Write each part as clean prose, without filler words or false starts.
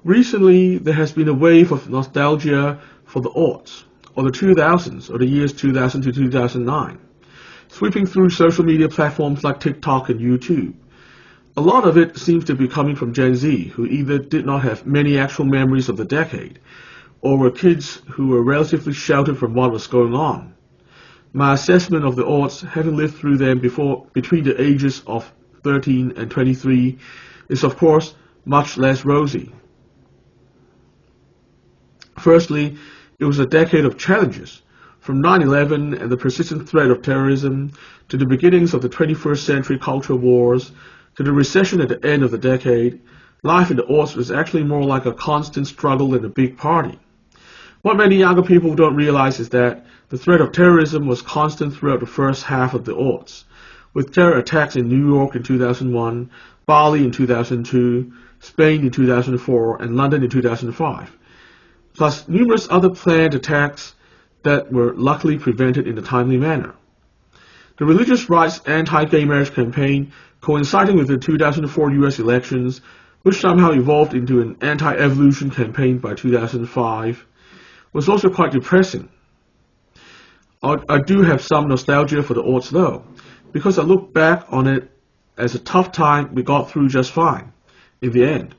Recently, there has been a wave of nostalgia for the aughts, or the 2000s, or the years 2000 to 2009, sweeping through social media platforms like TikTok and YouTube. A lot of it seems to be coming from Gen Z, who either did not have many actual memories of the decade, or were kids who were relatively sheltered from what was going on. My assessment of the aughts, having lived through them between the ages of 13 and 23, is of course much less rosy. Firstly, it was a decade of challenges, from 9/11 and the persistent threat of terrorism, to the beginnings of the 21st century cultural wars, to the recession at the end of the decade. Life in the aughts was actually more like a constant struggle than a big party. What many younger people don't realize is that the threat of terrorism was constant throughout the first half of the aughts, with terror attacks in New York in 2001, Bali in 2002, Spain in 2004, and London in 2005, plus numerous other planned attacks that were luckily prevented in a timely manner. The religious rights anti-gay marriage campaign, coinciding with the 2004 US elections, which somehow evolved into an anti-evolution campaign by 2005, was also quite depressing. I do have some nostalgia for the aughts though, because I look back on it as a tough time we got through just fine, in the end.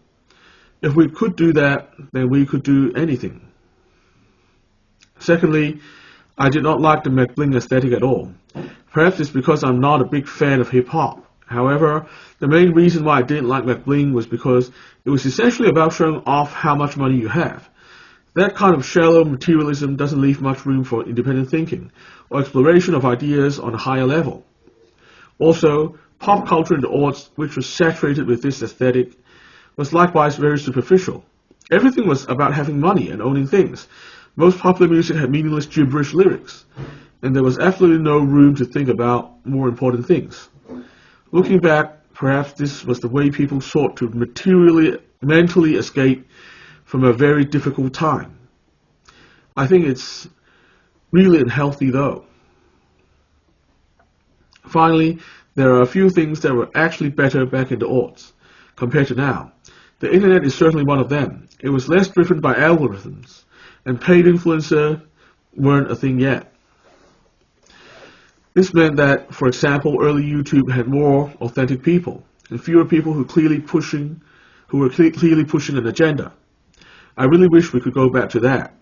If we could do that, then we could do anything. Secondly, I did not like the McBling aesthetic at all. Perhaps it's because I'm not a big fan of hip-hop. However, the main reason why I didn't like McBling was because it was essentially about showing off how much money you have. That kind of shallow materialism doesn't leave much room for independent thinking or exploration of ideas on a higher level. Also, pop culture in the aughts, which was saturated with this aesthetic, was likewise very superficial. Everything was about having money and owning things. Most popular music had meaningless gibberish lyrics, and there was absolutely no room to think about more important things. Looking back, perhaps this was the way people sought to mentally escape from a very difficult time. I think it's really unhealthy though. Finally, there are a few things that were actually better back in the aughts compared to now. The internet is certainly one of them. It was less driven by algorithms, and paid influencers weren't a thing yet. This meant that, for example, early YouTube had more authentic people, and fewer people who were clearly pushing an agenda. I really wish we could go back to that.